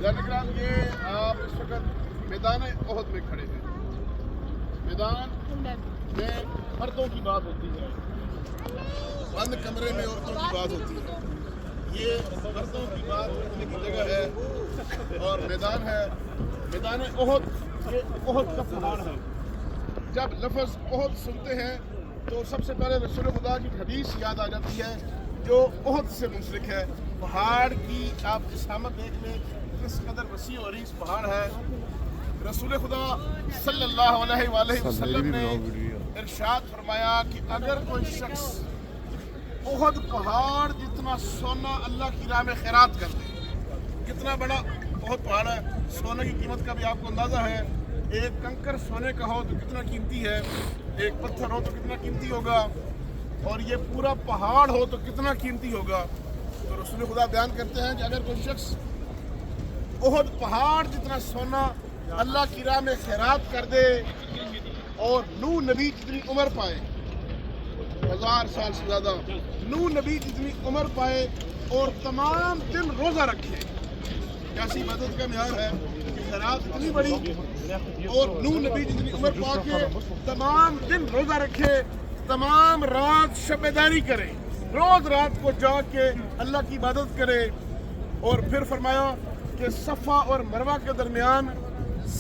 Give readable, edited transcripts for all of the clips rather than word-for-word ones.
ذالکرام یہ آپ اس وقت میدان احد میں کھڑے ہیں۔ میدان میں مردوں کی بات ہوتی ہے، بند کمرے میں عورتوں کی بات ہوتی ہے۔ یہ مردوں کی بات کرنے کی جگہ ہے اور میدان ہے میدان احد۔ یہ احد کا پہاڑ ہے۔ جب لفظ احد سنتے ہیں تو سب سے پہلے رسول خدا کی حدیث یاد آ جاتی ہے جو احد سے منسلک ہے۔ پہاڑ کی آپ جسامت دیکھ لیں کس قدر وسیع و عریض پہاڑ ہے۔ رسول خدا صلی اللہ علیہ وآلہ وسلم نے ارشاد فرمایا کہ اگر کوئی شخص احد پہاڑ جتنا سونا اللہ کی راہ میں خیرات کر دے، کتنا بڑا احد پہاڑ ہے، سونے کی قیمت کا بھی آپ کو اندازہ ہے۔ ایک کنکر سونے کا ہو تو کتنا قیمتی ہے، ایک پتھر ہو تو کتنا قیمتی ہوگا، اور یہ پورا پہاڑ ہو تو کتنا قیمتی ہوگا۔ تو رسول خدا بیان کرتے ہیں کہ اگر کوئی شخص احد پہاڑ جتنا سونا اللہ کی راہ میں خیرات کر دے اور نوح نبی جتنی عمر پائے، 1000 سال سے زیادہ نوح نبی جتنی عمر پائے، اور تمام دن روزہ رکھے، کیسی مدد کا معیار ہے کہ خیرات اتنی بڑی، اور نوح نبی جتنی عمر پا کے تمام دن روزہ رکھے، تمام رات شب بیداری کرے، روز رات کو جا کے اللہ کی عبادت کرے، اور پھر فرمایا کہ صفا اور مروہ کے درمیان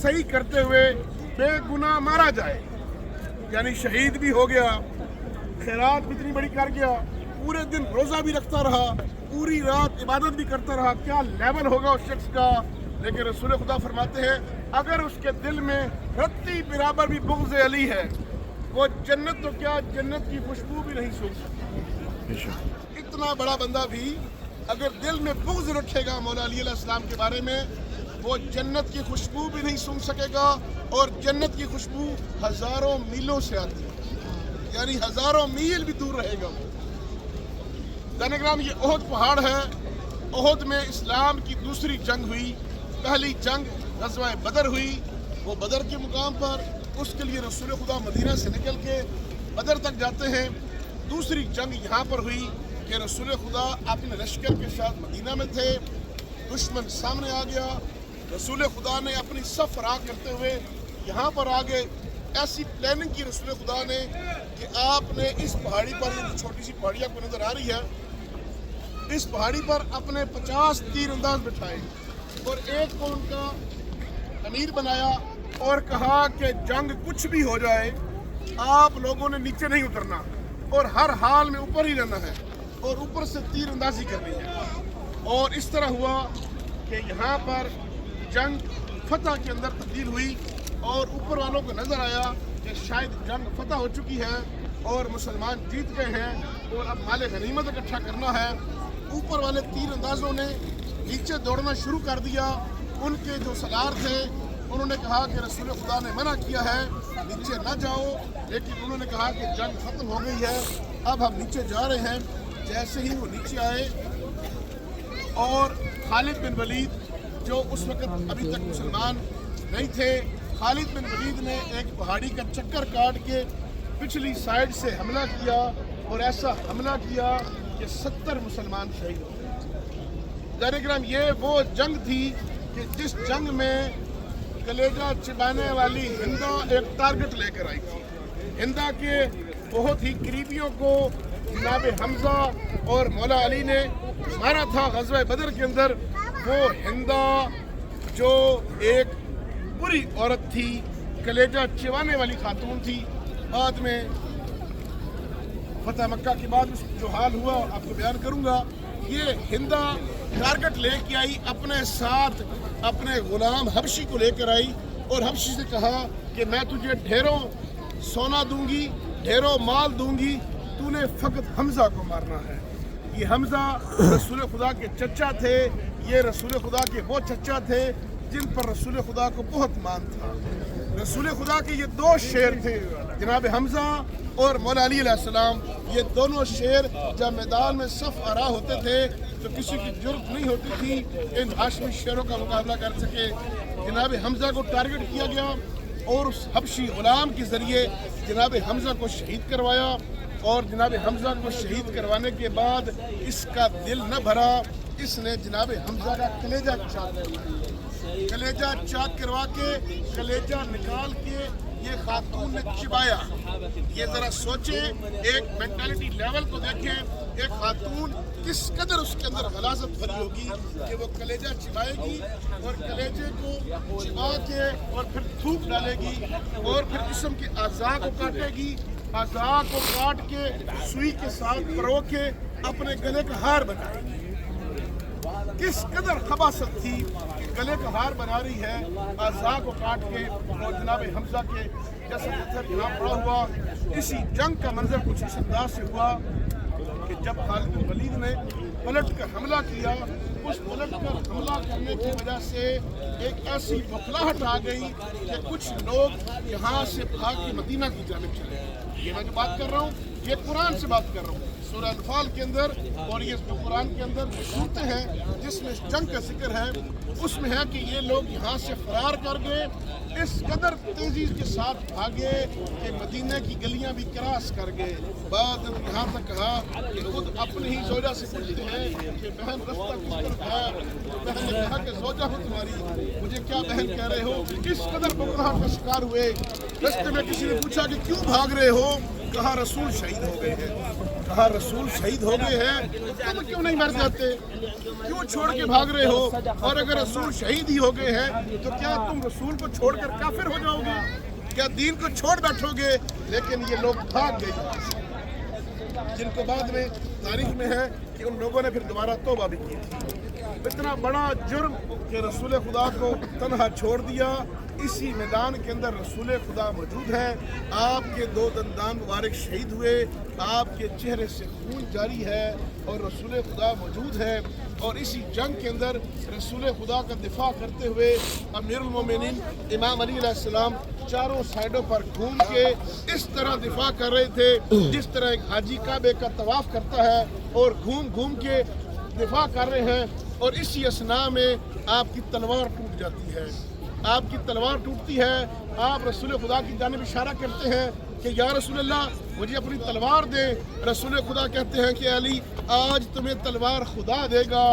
صحیح کرتے ہوئے بے گناہ مارا جائے، یعنی شہید بھی ہو گیا، خیرات بھی اتنی بڑی کر گیا، پورے دن روزہ بھی رکھتا رہا، پوری رات عبادت بھی کرتا رہا، کیا لیول ہوگا اس شخص کا۔ لیکن رسول خدا فرماتے ہیں اگر اس کے دل میں رتی برابر بھی بغض علی ہے، وہ جنت تو کیا جنت کی خوشبو بھی نہیں سونگھ سکتا۔ اتنا بڑا بندہ بھی اگر دل میں بغض رکھے گا مولا علی علیہ السلام کے بارے میں، وہ جنت کی خوشبو بھی نہیں سونگھ سکے گا، اور جنت کی خوشبو ہزاروں میلوں سے آتی ہے، یعنی ہزاروں میل بھی دور رہے گا۔ یہ احد پہاڑ ہے۔ احد میں اسلام کی دوسری جنگ ہوئی۔ پہلی جنگ غزوہ بدر ہوئی، وہ بدر کے مقام پر، اس کے لیے رسول خدا مدینہ سے نکل کے بدر تک جاتے ہیں۔ دوسری جنگ یہاں پر ہوئی کہ رسول خدا اپنے لشکر کے ساتھ مدینہ میں تھے، دشمن سامنے آ گیا، رسول خدا نے اپنی صف راہ کرتے ہوئے یہاں پر آگے ایسی پلاننگ کی رسول خدا نے کہ آپ نے اس پہاڑی پر، یہ چھوٹی سی پہاڑی آپ کو نظر آ رہی ہے، اس پہاڑی پر اپنے 50 تیر انداز بٹھائے، اور ایک کو ان کا امیر بنایا اور کہا کہ جنگ کچھ بھی ہو جائے آپ لوگوں نے نیچے نہیں اترنا، اور ہر حال میں اوپر ہی رہنا ہے، اور اوپر سے تیر اندازی کرنی ہے۔ اور اس طرح ہوا کہ یہاں پر جنگ فتح کے اندر تبدیل ہوئی، اور اوپر والوں کو نظر آیا کہ شاید جنگ فتح ہو چکی ہے اور مسلمان جیت گئے ہیں، اور اب مال غنیمت اکٹھا کرنا ہے۔ اوپر والے تیر اندازوں نے نیچے دوڑنا شروع کر دیا۔ ان کے جو سالار تھے انہوں نے کہا کہ رسول خدا نے منع کیا ہے نیچے نہ جاؤ، لیکن انہوں نے کہا کہ جنگ ختم ہو گئی ہے، اب ہم نیچے جا رہے ہیں۔ جیسے ہی وہ نیچے آئے، اور خالد بن ولید جو اس وقت ابھی تک مسلمان نہیں تھے، خالد بن ولید نے ایک پہاڑی کا چکر کاٹ کے پچھلی سائیڈ سے حملہ کیا، اور ایسا حملہ کیا کہ 70 مسلمان شہید ہو گئے۔ یہ وہ جنگ تھی کہ جس جنگ میں کلیجہ چبانے والی ہندا ایک ٹارگٹ لے کر آئی تھی۔ ہندا کے بہت ہی قریبیوں کو جناب حمزہ اور مولا علی نے مارا تھا غزوہ بدر کے اندر۔ وہ ہندا جو ایک بری عورت تھی، کلیجہ چبانے والی خاتون تھی، بعد میں فتح مکہ کے بعد جو حال ہوا آپ کو بیان کروں گا۔ یہ ہندا ٹارگٹ لے کے آئی، اپنے ساتھ اپنے غلام حبشی کو لے کر آئی، اور حبشی سے کہا کہ میں تجھے ڈھیروں سونا دوں گی، ڈھیروں مال دوں گی، تو نے فقط حمزہ کو مارنا ہے۔ یہ حمزہ رسول خدا کے چچا تھے، یہ رسول خدا کے وہ چچا تھے جن پر رسول خدا کو بہت مان تھا۔ رسول خدا کے یہ دو شیر تھے، جناب حمزہ اور مولا علی علیہ السلام۔ یہ دونوں شیر جب میدان میں صف آرا ہوتے تھے تو کسی کی جرت نہیں ہوتی تھی ان ہاشمی شیروں کا مقابلہ کر سکے۔ جناب حمزہ کو ٹارگٹ کیا گیا، اور اس حبشی غلام کے ذریعے جناب حمزہ کو شہید کروایا، اور جناب حمزہ کو شہید کروانے کے بعد اس کا دل نہ بھرا، اس نے جناب حمزہ کا کلیجہ چاک کروا کے کلیجہ نکال کے یہ خاتون نے چبایا۔ یہ ذرا سوچیں، ایک مینٹالٹی لیول کو دیکھیں، ایک خاتون کس قدر اس کے اندر غلاظت بھری ہوگی کہ وہ کلیجہ چبائے گی اور کلیجے کو چبا کے اور پھر تھوک ڈالے گی اور پھر جسم کے اعضاء کو کاٹے گی، اعضاء کو کاٹ کے سوئی کے ساتھ پرو کے اپنے گلے کا ہار بنائے گی۔ کس قدر خباثت تھی کہ گلے کا ہار بنا رہی ہے اعضاء کو کاٹ کے، اور جناب حمزہ کے جیسا پتھر یہاں پڑا ہوا۔ اسی جنگ کا منظر کچھ اس انداز سے ہوا کہ جب خالد بن ولید نے پلٹ کر حملہ کیا، اس پلٹ کر حملہ کرنے کی وجہ سے ایک ایسی بخلاہٹ آ گئی کہ کچھ لوگ یہاں سے بھاگ کے مدینہ کی جانب چلے گئے۔ یہ میں جو بات کر رہا ہوں یہ قرآن سے بات کر رہا ہوں، سورہ انفال کے اندر، اور یہ قرآن کے اندر جو صورتیں ہیں جس میں جنگ کا ذکر ہے اس میں ہے کہ یہ لوگ یہاں سے فرار کر گئے، اس قدر تیزی کے ساتھ بھاگے کہ مدینہ کی گلیاں بھی کراس کر گئے۔ بعد میں یہاں تک کہا کہ خود اپنے ہی زوجہ سے پوچھتے ہیں کہ بہن رستہ کس طرف ہے، تو بہن نے کہا کہ زوجہ ہو تمہاری، مجھے کیا بہن کہہ رہے ہو؟ اس قدر بکراہٹ کا شکار ہوئے۔ رستے میں کسی نے پوچھا کہ کیوں بھاگ رہے ہو؟ کہا رسول شہید ہو گئے ہیں۔ کہا رسول شہید ہو گئے ہیں، تم کیوں نہیں مر جاتے؟ کیوں چھوڑ کے بھاگ رہے ہو؟ اور اگر رسول شہید ہی ہو گئے ہیں تو کیا تم رسول کو چھوڑ کر کافر ہو جاؤ گے؟ کیا دین کو چھوڑ بیٹھو گے؟ لیکن یہ لوگ بھاگ گئے، جن کو بعد میں تاریخ میں ہے کہ ان لوگوں نے پھر دوبارہ توبہ بھی کی تھی۔ اتنا بڑا جرم کہ رسول خدا کو تنہا چھوڑ دیا۔ اسی میدان کے اندر رسول خدا موجود ہے، آپ کے 2 دندان مبارک شہید ہوئے، آپ کے چہرے سے خون جاری ہے اور رسول خدا موجود ہے۔ اور اسی جنگ کے اندر رسول خدا کا دفاع کرتے ہوئے امیر المومنین امام علی علیہ السلام چاروں سائڈوں پر گھوم کے اس طرح دفاع کر رہے تھے جس طرح ایک حاجی کعبے کا طواف کرتا ہے اور گھوم گھوم کے دفاع کر رہے ہیں، اور اسی اثناء میں آپ کی تلوار ٹوٹ جاتی ہے۔ آپ کی تلوار ٹوٹتی ہے، آپ رسول خدا کی جانب اشارہ کرتے ہیں کہ یا رسول اللہ مجھے اپنی تلوار دیں۔ رسول خدا کہتے ہیں کہ علی آج تمہیں تلوار خدا دے گا،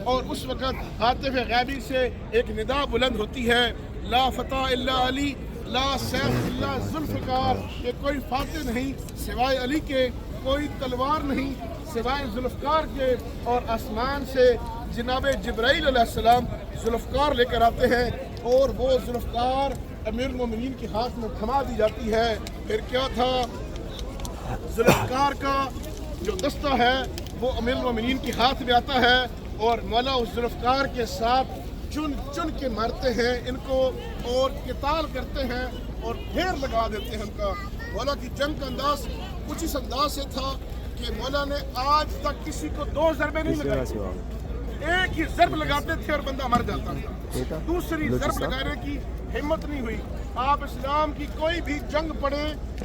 اور اس وقت ہاتف غیبی سے ایک ندا بلند ہوتی ہے، لا فتح الا علی لا سیف الا ذوالفقار، کہ کوئی فاتح نہیں سوائے علی کے، کوئی تلوار نہیں سوائے ذوالفقار کے۔ اور آسمان سے جناب جبرائیل علیہ السلام ذوالفقار لے کر آتے ہیں، اور وہ ذوالفقار امیر المومنین کے ہاتھ میں تھما دی جاتی ہے۔ پھر کیا تھا، ذوالفقار کا جو دستہ ہے وہ امیر المومنین کے ہاتھ میں آتا ہے، اور مولا اس ذوالفقار کے ساتھ چن چن کے مارتے ہیں ان کو، اور قتال کرتے ہیں اور ڈھیر لگا دیتے ہیں ان کا۔ مولا کی جنگ کا انداز کچھ اس انداز سے تھا کہ مولا نے آج تک کسی کو 2 ضربیں نہیں لگائی، ایک ہی ضرب لگاتے تھے اور بندہ مر جاتا تھا، دوسری ضرب لگانے کی ہمت نہیں ہوئی۔ آپ اسلام کی کوئی بھی جنگ پڑے،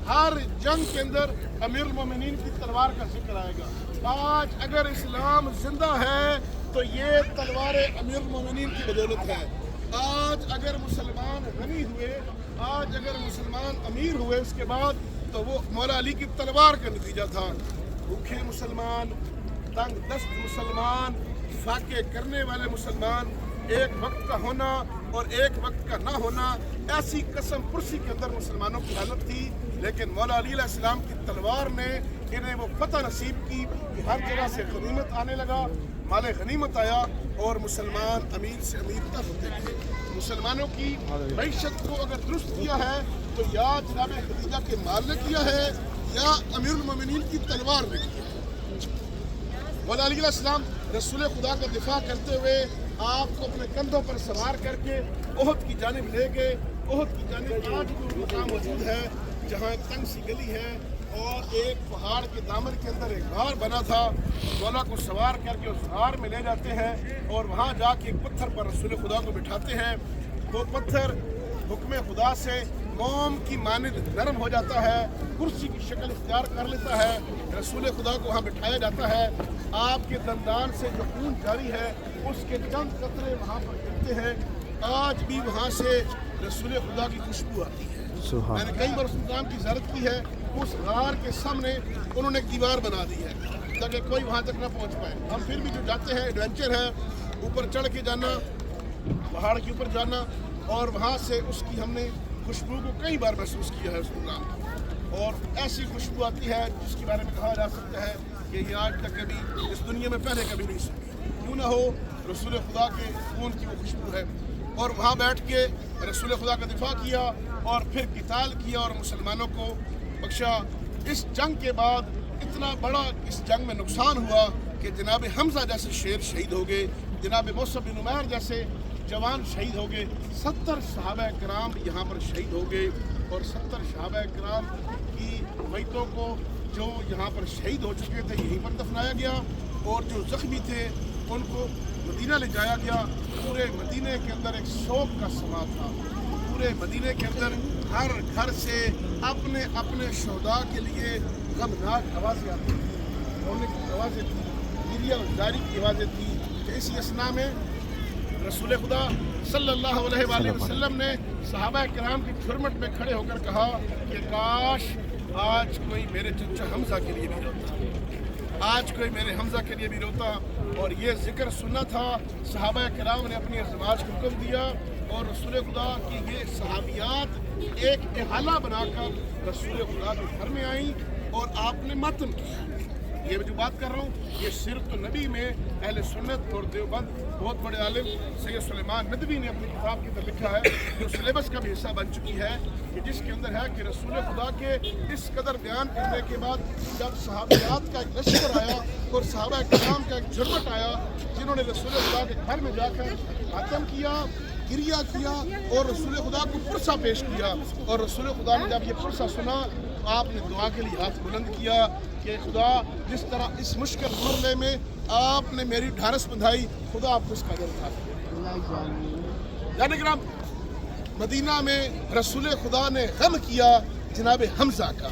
ہر جنگ کے اندر امیر المومنین کی تلوار کا ذکر آئے گا۔ آج اگر اسلام زندہ ہے تو یہ تلوار امیر المومنین کی بدولت ہے۔ آج اگر مسلمان غنی ہوئے، آج اگر مسلمان امیر ہوئے اس کے بعد، تو وہ مولا علی کی تلوار کا نتیجہ تھا۔ بھوکے مسلمان، تنگ دست مسلمان، فاقے کرنے والے مسلمان، ایک وقت کا ہونا اور ایک وقت کا نہ ہونا، ایسی قسم پرسی کے اندر مسلمانوں کی حالت تھی۔ لیکن مولا علی علیہ السلام کی تلوار نے انہیں وہ فتح نصیب کی کہ ہر جگہ سے غنیمت آنے لگا، مال غنیمت آیا، اور مسلمان امیر سے امیر تر ہوتے گئے۔ مسلمانوں کی معیشت کو اگر درست کیا ہے تو یا جناب خدیجہ کے مال نے کیا ہے یا امیر المومنین کی تلوار نے کیا ہے۔ مولا علی علیہ السلام رسول خدا کا دفاع کرتے ہوئے آپ کو اپنے کندھوں پر سوار کر کے احد کی جانب لے گئے۔ احد کی جانب آج بھی مقام موجود ہے جہاں ایک تنگ سی گلی ہے اور ایک پہاڑ کے دامن کے اندر ایک غار بنا تھا۔ مولا کو سوار کر کے اس غار میں لے جاتے ہیں اور وہاں جا کے ایک پتھر پر رسول خدا کو بٹھاتے ہیں۔ وہ پتھر حکم خدا سے موم کی مانند نرم ہو جاتا ہے، کرسی کی شکل اختیار کر لیتا ہے۔ رسول خدا کو وہاں بٹھایا جاتا ہے۔ آپ کے دندان سے جو خون جاری ہے اس کے چند قطرے وہاں پر گرتے ہیں۔ آج بھی وہاں سے رسول خدا کی خوشبو آتی ہے۔ میں نے کئی بار اس مقام کی زیارت کی ہے، اس غار کے سامنے انہوں نے ایک دیوار بنا دی ہے تاکہ کوئی وہاں تک نہ پہنچ پائے. ہم پھر بھی جو جاتے ہیں ایڈونچر ہے, اوپر چڑھ کے جانا, پہاڑ کے اوپر جانا, اور وہاں سے اس کی ہم نے خوشبو کو کئی بار محسوس کیا ہے اس پروگرام میں. اور ایسی خوشبو آتی ہے جس کے بارے میں کہا جا سکتا ہے کہ یہ آج تک کبھی اس دنیا میں پہلے کبھی نہیں سنی. کیوں نہ ہو, رسول خدا کے خون کی وہ خوشبو ہے. اور وہاں بیٹھ کے رسول خدا کا دفاع کیا اور پھر قتال کیا اور مسلمانوں کو بخشا. اس جنگ کے بعد اتنا بڑا اس جنگ میں نقصان ہوا کہ جناب حمزہ جیسے شیر شہید ہو گئے, جناب مصعب بن عمیر جیسے جوان شہید ہو گئے, 70 صحابہ کرام یہاں پر شہید ہو گئے. اور 70 صحابہ کرام کی میتوں کو جو یہاں پر شہید ہو چکے تھے یہیں پر دفنایا گیا, اور جو زخمی تھے ان کو مدینہ لے جایا گیا. پورے مدینے کے اندر ایک شوق کا سما تھا. پورے مدینے کے اندر ہر گھر سے اپنے اپنے شہداء کے لیے غمناک آوازیں آتی تھیں, رونے کی آوازیں تھیں, گریہ جاری کی آوازیں تھیں. کہ اسی اسنا میں رسول خدا صلی اللہ علیہ وآلہ وسلم نے صحابہ کرام کی جھرمٹ میں کھڑے ہو کر کہا کہ کاش آج کوئی میرے چچا حمزہ کے لیے بھی روتا, آج کوئی میرے حمزہ کے لیے بھی روتا. اور یہ ذکر سننا تھا. صحابہ کرام نے اپنی ازواج کو حکم دیا اور رسول خدا کی یہ صحابیات ایک احالہ بنا کر رسول خدا کے گھر میں آئیں اور آپ نے ماتم کیا. یہ جو بات کر رہا ہوں یہ سیرت النبی میں اہل سنت اور دیوبند بہت بڑے عالم سید سلیمان ندوی نے اپنی کتاب کے اندر لکھا ہے, جو سلیبس کا بھی حصہ بن چکی ہے, کہ جس کے اندر ہے کہ رسول خدا کے اس قدر بیان کرنے کے بعد جب صحابیات کا ایک لشکر آیا اور صحابہ کرام کا ایک جھرمٹ آیا جنہوں نے رسول خدا کے گھر میں جا کر ماتم کیا, گریہ کیا اور رسول خدا کو پرسہ پیش کیا. اور رسول خدا نے جب یہ پرسہ سنا آپ نے دعا کے لیے ہاتھ بلند کیا کہ خدا جس طرح اس مشکل مرحلے میں آپ نے میری ڈھارس بندھائی, خدا آپ کو اس قدر تھا. یعنی کرام مدینہ میں رسول خدا نے غم کیا جناب حمزہ کا.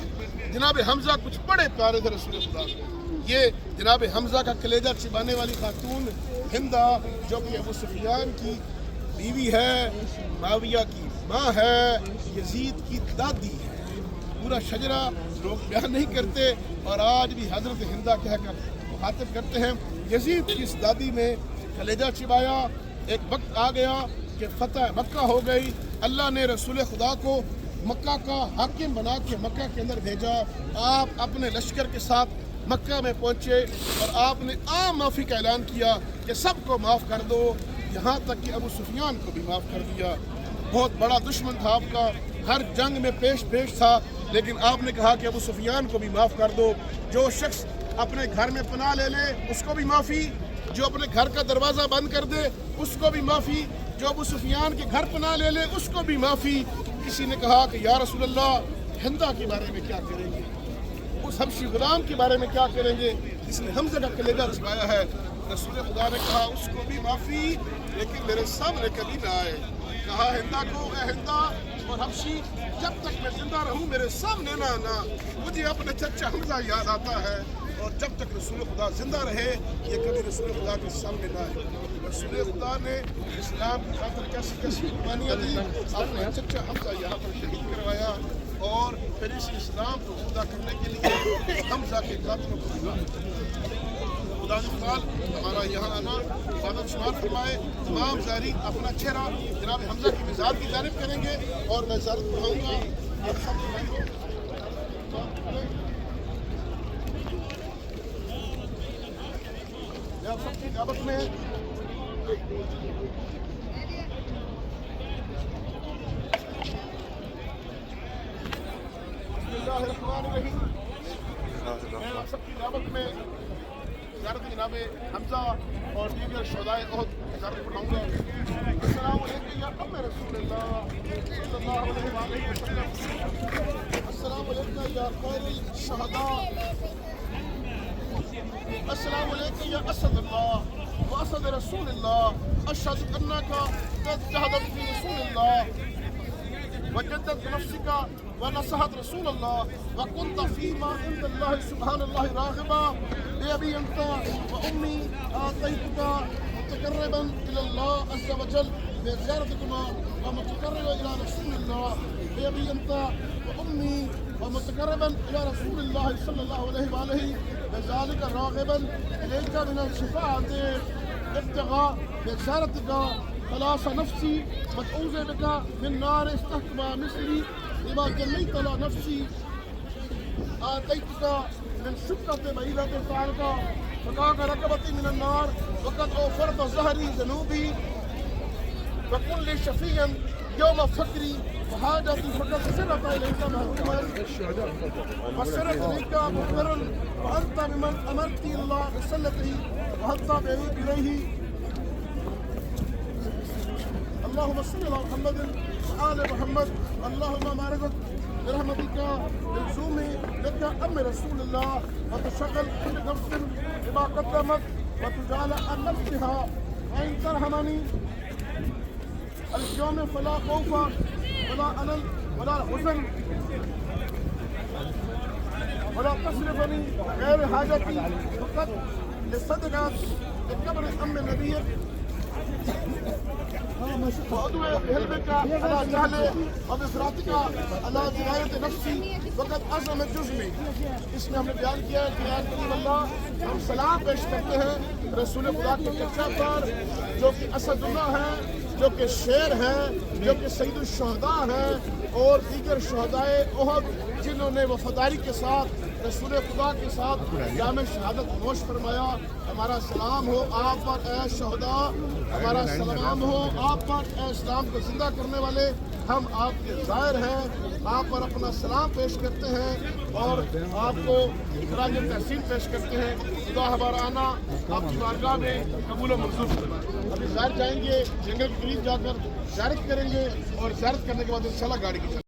جناب حمزہ کچھ بڑے پیارے تھے رسول خدا کو. یہ جناب حمزہ کا کلیجہ چبانے والی خاتون ہندہ جو کہ ابو سفیان کی بیوی ہے, معاویہ کی ماں ہے, یزید کی دادی ہے. پورا شجرہ لوگ بیان نہیں کرتے اور آج بھی حضرت ہندہ کہہ کر مخاطب کرتے ہیں. یزید کی اس دادی میں کلیجہ چبایا. ایک وقت آ گیا کہ فتح مکہ ہو گئی. اللہ نے رسول خدا کو مکہ کا حاکم بنا کے مکہ کے اندر بھیجا. آپ اپنے لشکر کے ساتھ مکہ میں پہنچے اور آپ نے عام معافی کا اعلان کیا کہ سب کو معاف کر دو, یہاں تک کہ ابو سفیان کو بھی معاف کر دیا. بہت بڑا دشمن تھا آپ کا, ہر جنگ میں پیش تھا, لیکن آپ نے کہا کہ ابو سفیان کو بھی معاف کر دو. جو شخص اپنے گھر میں پناہ لے لے اس کو بھی معافی, جو اپنے گھر کا دروازہ بند کر دے اس کو بھی معافی, جو ابو سفیان کے گھر پناہ لے لے اس کو بھی معافی. کسی نے کہا کہ یا رسول اللہ ہندہ کے بارے میں کیا کریں گے, اس حبشی غلام کے بارے میں کیا کریں گے جس نے حمزہ کا کلیجہ چبایا ہے. رسول خدا نے کہا اس کو بھی معافی, لیکن میرے سامنے کبھی نہ آئے. کہا ہندہ کو, اے ہندہ اور حبشی جب تک میں زندہ رہوں میرے سامنے نہ آنا, مجھے اپنے چچا حمزہ یاد آتا ہے. اور جب تک رسول خدا زندہ رہے یہ کبھی رسول خدا کے سامنے نہ آئے. رسول خدا نے اسلام کی خاطر کیسی کیسی قربانیاں دی, اپنا چچا حمزہ یہاں پر شہید کروایا اور پھر اس اسلام کو زندہ کرنے کے لیے حمزہ کے قاتلوں کو خدا نے ہمارا یہاں آنا عبادت شمار فرمائے. تمام زائرین اپنا چہرہ جناب حمزہ کی مزار کی جانب کریں گے اور میں زیارت پڑھاؤں گا. آپ سب کی دعوت میں بسم اللہ الرحمن الرحیم. میں آپ سب کی دعوت میں زیارت جناب حمزہ اور دیگر شہدائے احد زیارت پڑھاؤں گا. السلام علیکم یا ام رسول اللہ صلی اللہ علیہ وسلم. السلام علیکم یا خیر الشہداء. السلام علیکم یا اسد اللہ واسد رسول اللہ. اشہد انک قد جہدت فی رسول اللہ وجدت نفسك ونصحت رسول الله وكنت فيما عند الله سبحان الله راغبا. بأبي أنت وأمي آتيتك متقربا إلى الله عز وجل بزيارتكما ومتقربا إلى رسول الله. بأبي أنت وأمي ومتقربا إلى رسول الله صلى الله عليه وآله بذلك راغبا إليك من الشفاعة ابتغاء بشارتك خلاص نفسي متعوذ بك من نار استحكم مصري لما جليت على نفسي آتيتك من شقة بعيدة تعالك فقاك ركبتي من النار وقد أوفرت ظهري ذنوبي فكن لي شفيا يوم فقري وحاجتي فقد سرت إليك مهتما وسرت إليك مقبرا وأنت بمن أمرت الله بسلته وحتى بعيد إليه. اللهم صل على محمد وآل محمد. اللهم بارك برحمتك بالزوم لك أم رسول الله وتشغل كل نفس بما قدمت وتجعل عن نفسها وإن ترحمني اليوم فلا خوف ولا ألم ولا حزن ولا تصرفني غير حاجتي فقط لصدقك بقبر أم نبيك وأدعو بحلمك على جهلي وبفراتك على دراية نفسي وقد عزم جسمي. اس میں ہم نے بیان کیا ہے کہ کریم اللہ ہم سلام پیش کرتے ہیں رسول خدا کے چچا پر جو کہ اسد اللہ ہیں، جو کہ شیر ہیں، جو کہ سید الشہداء ہیں اور دیگر شہدائے احد جنہوں نے وفاداری کے ساتھ رسول خدا کے ساتھ جام شہادت نوش فرمایا. ہمارا سلام ہو آپ پر اے شہداء، ہمارا سلام ہو آپ پر اے اسلام کو زندہ کرنے والے. ہم آپ کے ظاہر ہیں، آپ پر اپنا سلام پیش کرتے ہیں اور آپ کو خراج تحسین پیش کرتے ہیں. خدا ہمارا آنا آپ کی بارگاہ میں قبول و منظور فرمائے. ابھی ظاہر جائیں گے، جنگل کے قریب جا کر زیارت کریں گے اور زیارت کرنے کے بعد انشاءاللہ گاڑی کی